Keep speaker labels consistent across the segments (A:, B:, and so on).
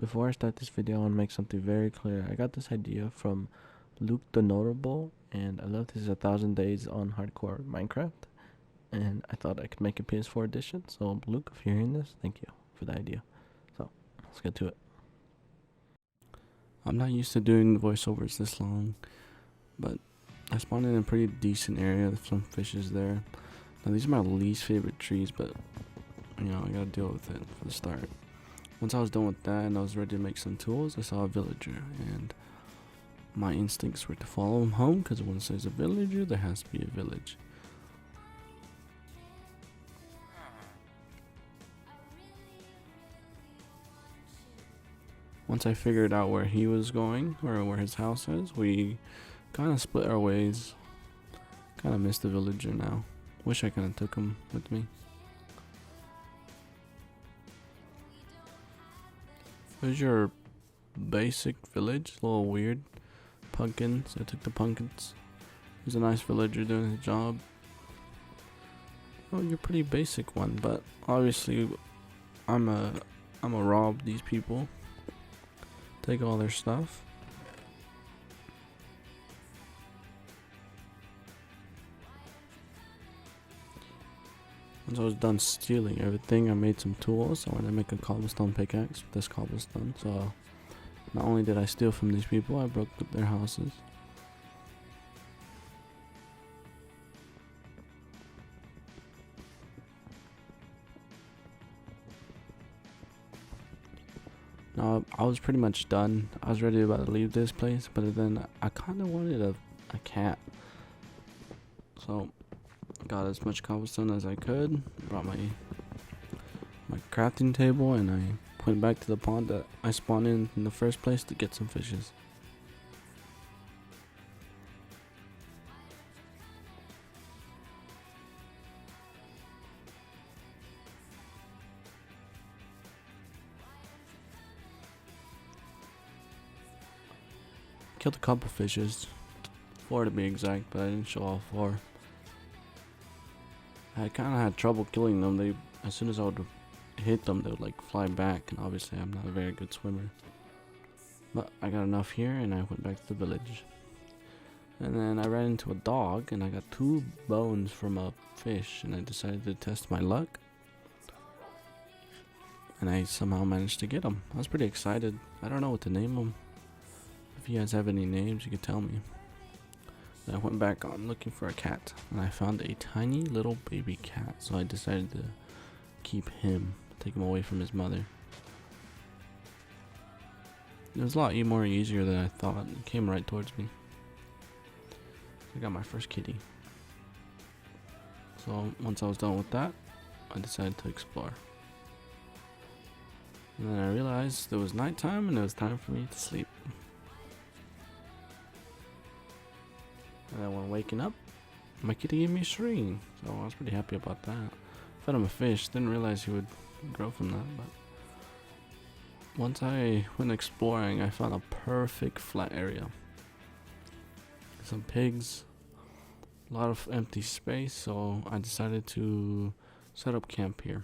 A: Before I start this video, I want to make something very clear. I got this idea from Luck TheNotable, and I love his 1,000 Days on Hardcore Minecraft, and I thought I could make a PS4 edition. So, Luke, if you're hearing this, thank you for the idea. So, let's get to it. I'm not used to doing voiceovers this long, but I spawned in a pretty decent area with some fishes there. Now, these are my least favorite trees, but, you know, I gotta deal with it for the start. Once I was done with that and I was ready to make some tools, I saw a villager, and my instincts were to follow him home, because when it says a villager, there has to be a village. Once I figured out where he was going, or where his house is, we kind of split our ways. Kind of miss the villager now. Wish I kind of took him with me. Here's your basic village. A little weird. Pumpkins. I took the pumpkins. He's a nice villager doing his job. Oh, you're a pretty basic one, but obviously I'ma rob these people. Take all their stuff. Once I was done stealing everything, I made some tools. I wanted to make a cobblestone pickaxe with this cobblestone. So not only did I steal from these people, I broke up their houses. Now, I was pretty much done. I was ready about to leave this place, but then I kind of wanted a cat. So got as much cobblestone as I could, brought my crafting table, and I went back to the pond that I spawned in the first place to get some fishes. Killed a couple fishes, 4 to be exact, but I didn't show all 4. I kind of had trouble killing them. As soon as I would hit them, they would like fly back, and obviously I'm not a very good swimmer. But I got enough here, and I went back to the village. And then I ran into a dog, and I got 2 bones from a fish, and I decided to test my luck. And I somehow managed to get them. I was pretty excited. I don't know what to name them. If you guys have any names, you could tell me. I went back on looking for a cat, and I found a tiny little baby cat, so I decided to keep him, take him away from his mother. It was a lot more easier than I thought. It came right towards me. I got my first kitty. So once I was done with that, I decided to explore. And then I realized it was nighttime and it was time for me to sleep. And then when waking up, my kitty gave me a string, so I was pretty happy about that. Fed him a fish, didn't realize he would grow from that, but once I went exploring, I found a perfect flat area. Some pigs, a lot of empty space, so I decided to set up camp here.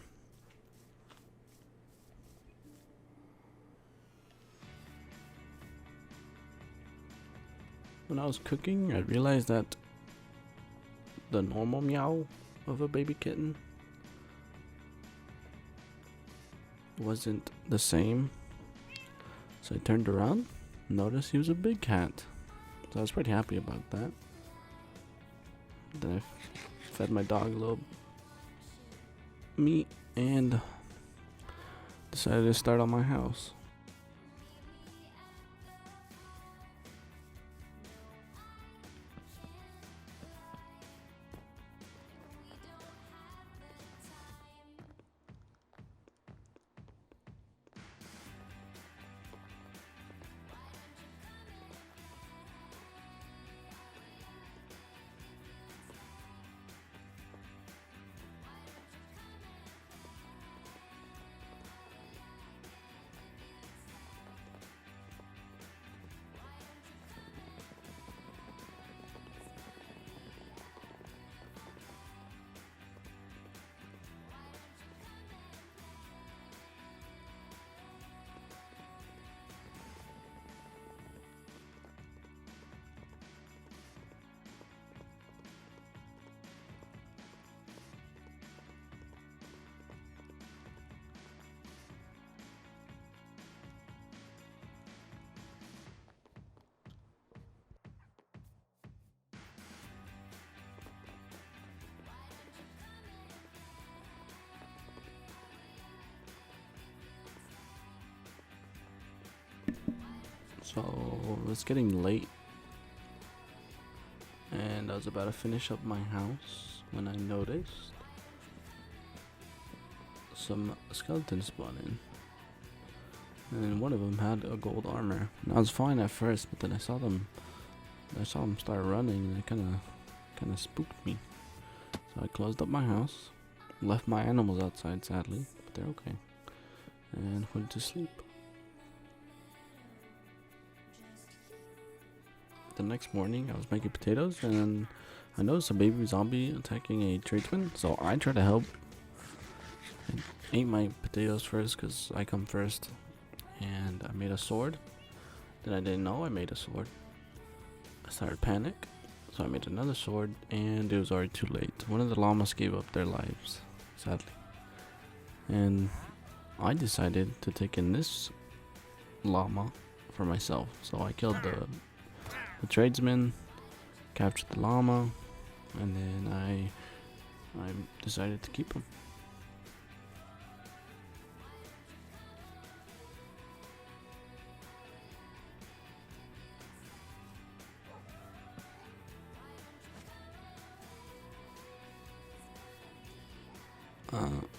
A: When I was cooking, I realized that the normal meow of a baby kitten wasn't the same. So I turned around, noticed he was a big cat. So I was pretty happy about that. Then I fed my dog a little meat and decided to start on my house. So it's getting late, and I was about to finish up my house when I noticed some skeletons spawn in, and one of them had a gold armor. And I was fine at first, but then I saw them start running, and it kind of spooked me. So I closed up my house, left my animals outside, sadly, but they're okay, and went to sleep. The next morning, I was making potatoes, and I noticed a baby zombie attacking a tradesman, so I tried to help. I ate my potatoes first, because I come first, and I made a sword. Then I didn't know I made a sword. I started panic, so I made another sword, and it was already too late. One of the llamas gave up their lives, sadly. And I decided to take in this llama for myself, so I killed the tradesman, captured the llama, and then I decided to keep him.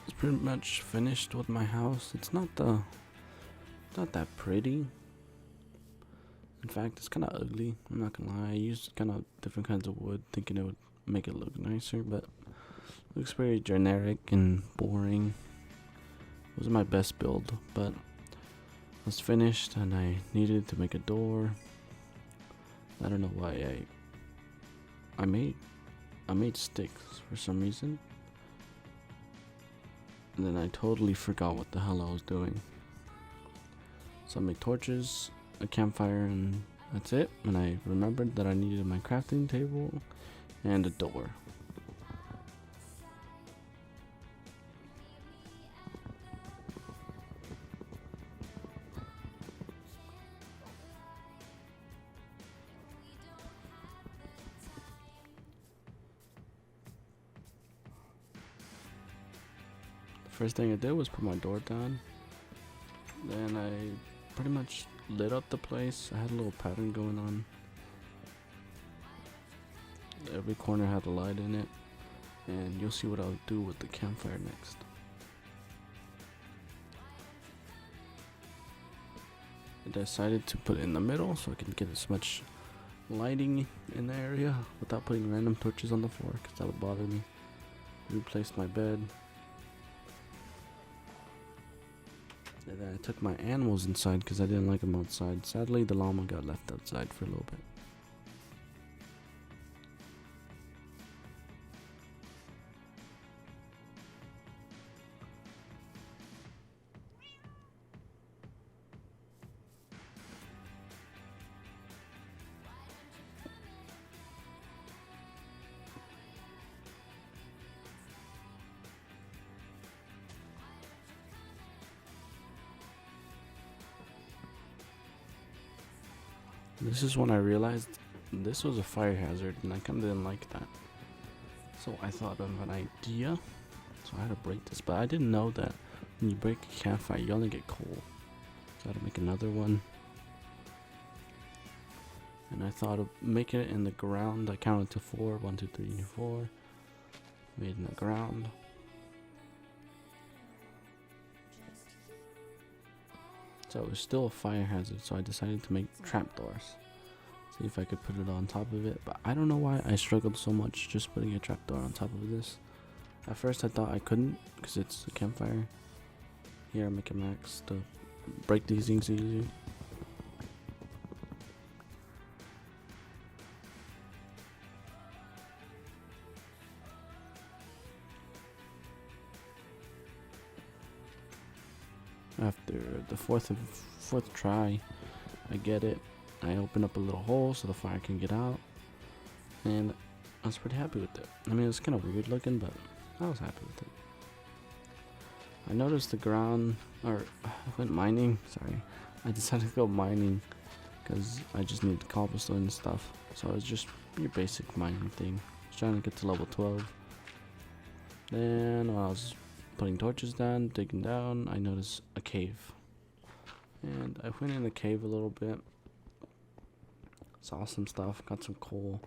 A: It's pretty much finished with my house. It's not that pretty. In fact, it's kind of ugly. I'm not gonna lie. I used kind of different kinds of wood, thinking it would make it look nicer, but it looks very generic and boring. It wasn't my best build, but it was finished, and I needed to make a door. I don't know why I made sticks for some reason, and then I totally forgot what the hell I was doing. So I made torches, a campfire, and that's it. And I remembered that I needed my crafting table and a door. The first thing I did was put my door down. Then I pretty much lit up the place. I had a little pattern going on. Every corner had a light in it, and you'll see what I'll do with the campfire next. I decided to put it in the middle so I can get as much lighting in the area without putting random torches on the floor, because that would bother me. Replaced my bed. And then I took my animals inside because I didn't like them outside. Sadly, the llama got left outside for a little bit. This is when I realized this was a fire hazard, and I kind of didn't like that. So I thought of an idea. So I had to break this, but I didn't know that when you break a campfire, you only get coal. So I had to make another one. And I thought of making it in the ground. I counted to 4. 1, 2, 3, 4. Made it in the ground. So it was still a fire hazard, so I decided to make trapdoors. See if I could put it on top of it, but I don't know why I struggled so much just putting a trapdoor on top of this. At first I thought I couldn't, because it's a campfire. Here I make a max to break these things easy. After the fourth try, I get it. I open up a little hole so the fire can get out, and I was pretty happy with it. I mean, it was kind of weird looking, but I was happy with it. I noticed the ground, or I went mining. Sorry, I decided to go mining because I just needed cobblestone and stuff. So it was just your basic mining thing. I was trying to get to level 12. Then while I was putting torches down, digging down, I noticed a cave. And I went in the cave a little bit, Saw some stuff, got some coal.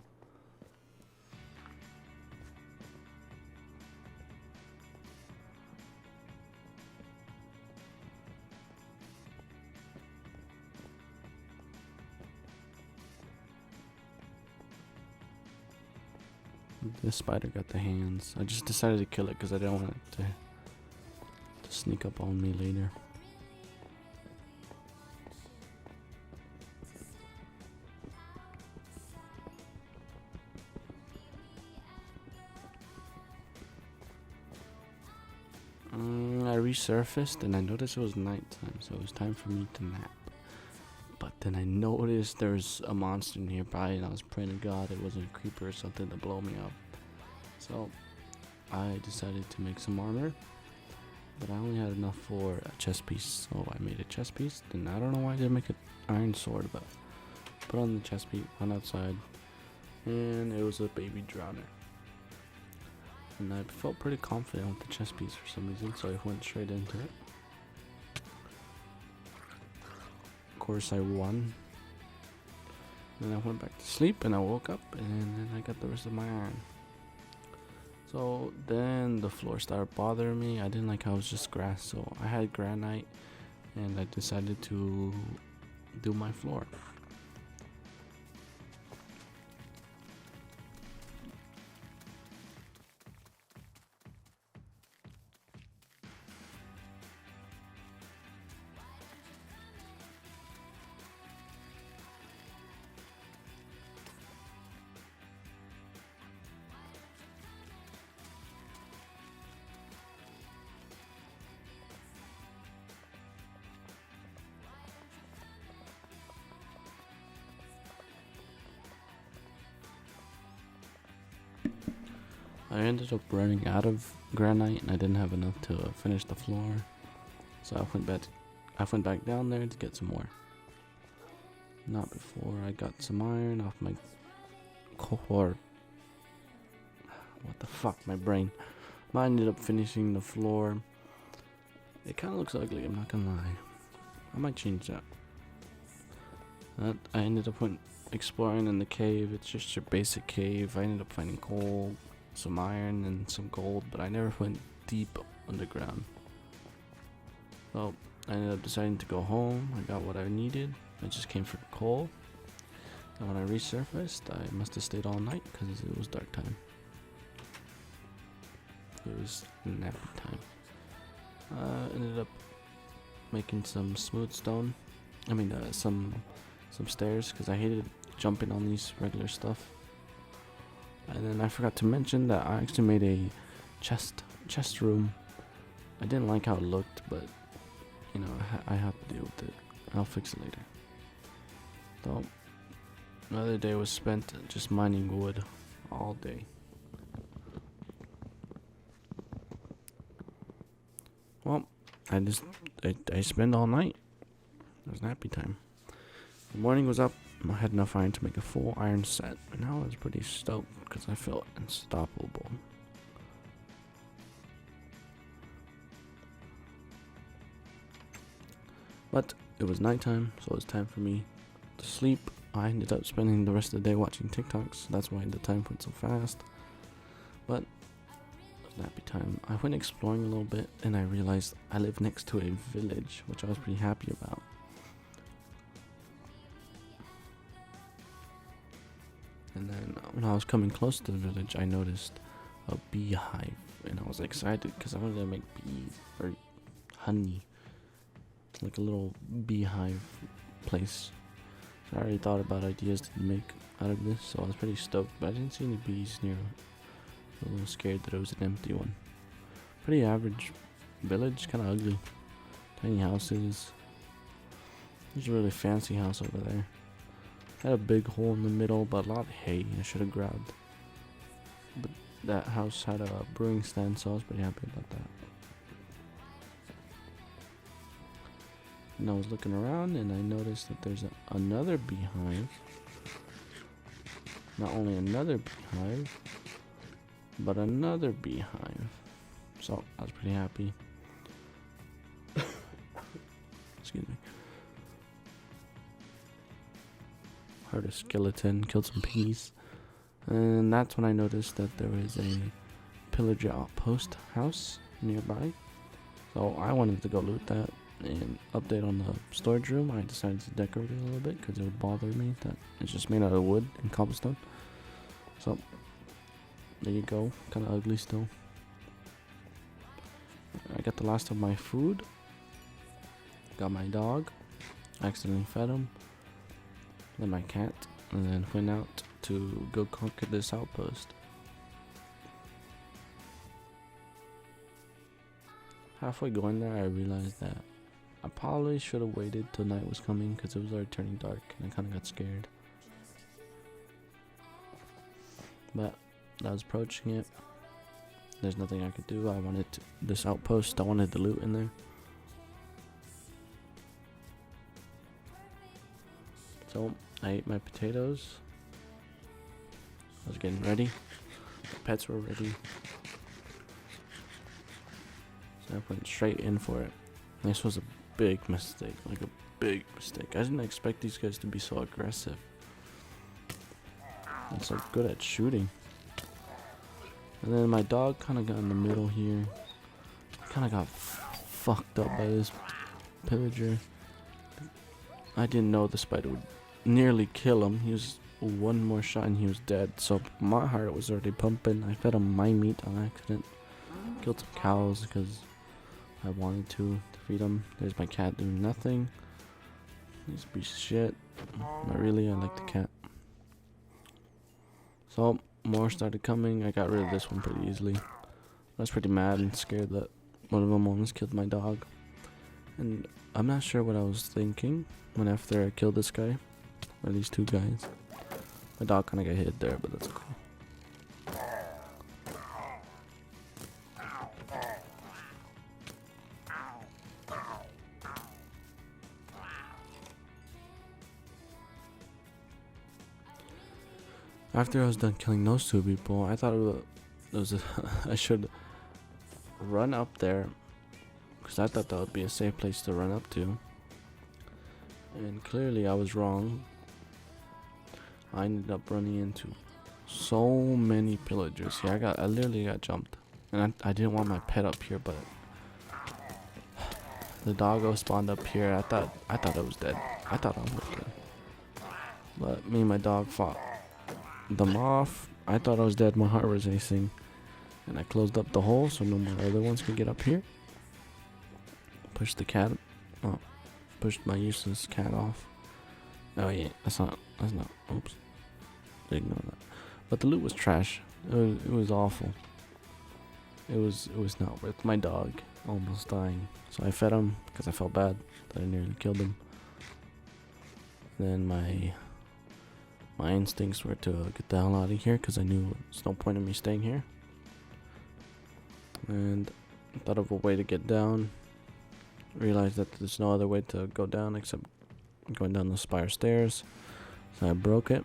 A: This spider got the hands. I just decided to kill it because I didn't want it to sneak up on me later. I resurfaced and I noticed it was nighttime, so it was time for me to nap. But then I noticed there's a monster nearby, and I was praying to God it wasn't a creeper or something to blow me up. So I decided to make some armor, but I only had enough for a chest piece, so I made a chest piece. And I don't know why I didn't make an iron sword, but put on the chest piece, went outside, and it was a baby drowner. And I felt pretty confident with the chest piece for some reason, so I went straight into it. Of course I won. Then I went back to sleep and I woke up and then I got the rest of my iron. So then the floor started bothering me. I didn't like how it was just grass, so I had granite and I decided to do my floor. I ended up running out of granite and I didn't have enough to finish the floor, so I went back down there to get some more. Not before I got some iron off my core. What the fuck, my brain. I ended up finishing the floor. It kind of looks ugly, I'm not gonna lie. I might change that. I ended up exploring in the cave. It's just your basic cave. I ended up finding coal, some iron, and some gold, but I never went deep underground. So I ended up deciding to go home. I got what I needed. I just came for coal. And when I resurfaced, I must have stayed all night because it was dark time. It was nap time. Ended up making some smooth stone. Some stairs because I hated jumping on these regular stuff. And then I forgot to mention that I actually made a chest room. I didn't like how it looked, but you know, I have to deal with it. I'll fix it later. So another day was spent just mining wood all day. Well, I spent all night. It was nappy time. The morning was up. I had enough iron to make a full iron set, and I was pretty stoked because I felt unstoppable. But it was nighttime, so it was time for me to sleep. I ended up spending the rest of the day watching TikToks. That's why the time went so fast. But it was nappy time. I went exploring a little bit, and I realized I live next to a village, which I was pretty happy about. And then when I was coming close to the village, I noticed a beehive, and I was excited because I wanted to make bees or honey, like a little beehive place. So I already thought about ideas to make out of this, so I was pretty stoked. But I didn't see any bees near. I was a little scared that it was an empty one. Pretty average village, kind of ugly, tiny houses. There's a really fancy house over there. Had a big hole in the middle, but a lot of hay I should have grabbed. But that house had a brewing stand, so I was pretty happy about that. And I was looking around and I noticed that there's another beehive. Not only another beehive, but another beehive. So I was pretty happy. Excuse me. heard a skeleton, killed some piggies. And that's when I noticed that there was a pillager outpost house nearby. So I wanted to go loot that and update on the storage room. I decided to decorate it a little bit because it would bother me that it's just made out of wood and cobblestone. So there you go, kind of ugly still. I got the last of my food. Got my dog. Accidentally fed him. Then my cat. And then went out to go conquer this outpost. Halfway going there, I realized that I probably should have waited till night was coming because it was already turning dark and I kind of got scared. But I was approaching it. There's nothing I could do. I wanted this outpost. I wanted the loot in there. So I ate my potatoes. I was getting ready. The pets were ready. So I went straight in for it. And this was a big mistake. Like a big mistake. I didn't expect these guys to be so aggressive. I'm so good at shooting. And then my dog kind of got in the middle here. Kind of got fucked up by this pillager. I didn't know the spider would nearly kill him. He was one more shot and he was dead. So my heart was already pumping. I fed him my meat on accident. Killed some cows because I wanted to feed him. There's my cat doing nothing. He's a piece of shit. Not really, I like the cat. So more started coming. I got rid of this one pretty easily. I was pretty mad and scared that one of them almost killed my dog. And I'm not sure what I was thinking when after I killed this guy. Or these two guys. My dog kind of got hit there, but that's cool. After I was done killing those two people, I thought I should run up there because I thought that would be a safe place to run up to. And clearly I was wrong. I ended up running into so many pillagers here. I literally got jumped. And I didn't want my pet up here, but the doggo spawned up here. I thought it was dead. I thought I was dead. But me and my dog fought them off. I thought I was dead. My heart was racing. And I closed up the hole so no more other ones could get up here. Pushed the cat. Oh, pushed my useless cat off. Oh yeah, that's not. Oops. Ignore that. But the loot was trash. It was awful. It was not worth my dog almost dying. So I fed him because I felt bad that I nearly killed him. Then my instincts were to get the hell out of here because I knew there's no point in me staying here. And I thought of a way to get down. Realized that there's no other way to go down except going down the spire stairs. So I broke it.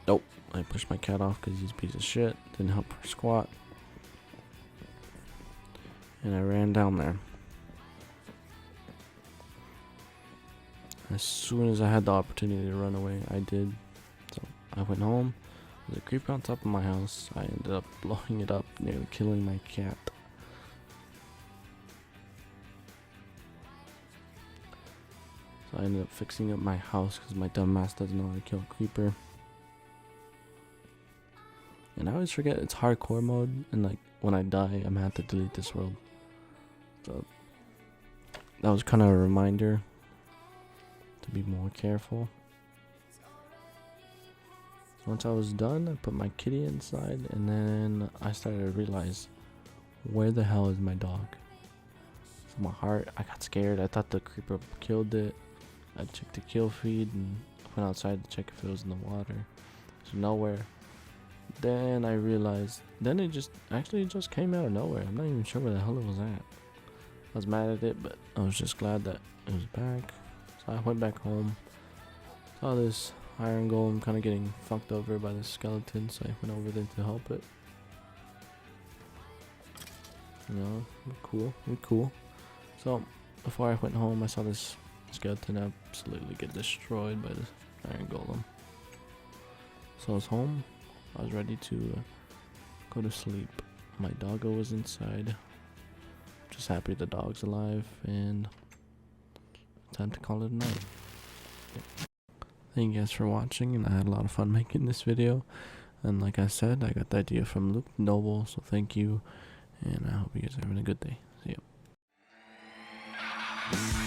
A: Nope. I pushed my cat off because he's a piece of shit. Didn't help her squat. And I ran down there. As soon as I had the opportunity to run away, I did. So I went home. There's a creeper on top of my house. I ended up blowing it up, nearly killing my cat. So I ended up fixing up my house because my dumb ass doesn't know how to kill a creeper. And I always forget it's hardcore mode, and like when I die, I'm gonna have to delete this world. So that was kind of a reminder to be more careful. Once I was done, I put my kitty inside, and then I started to realize, where the hell is my dog? So my heart, I got scared. I thought the creeper killed it. I checked the kill feed and went outside to check if it was in the water. There's nowhere. Then I realized, then it just came out of nowhere. I'm not even sure where the hell it was at. I was mad at it, but I was just glad that it was back. So I went back home, saw this iron golem kind of getting fucked over by the skeleton, so I went over there to help it. You know, we're cool. So before I went home, I saw this skeleton absolutely get destroyed by Iron Golem. So I was home. I was ready to go to sleep. My doggo was inside. Just happy the dog's alive, and time to call it a night. Thank you guys for watching, and I had a lot of fun making this video. And like I said, I got the idea from Luck TheNotable, so thank you, and I hope you guys are having a good day. See ya.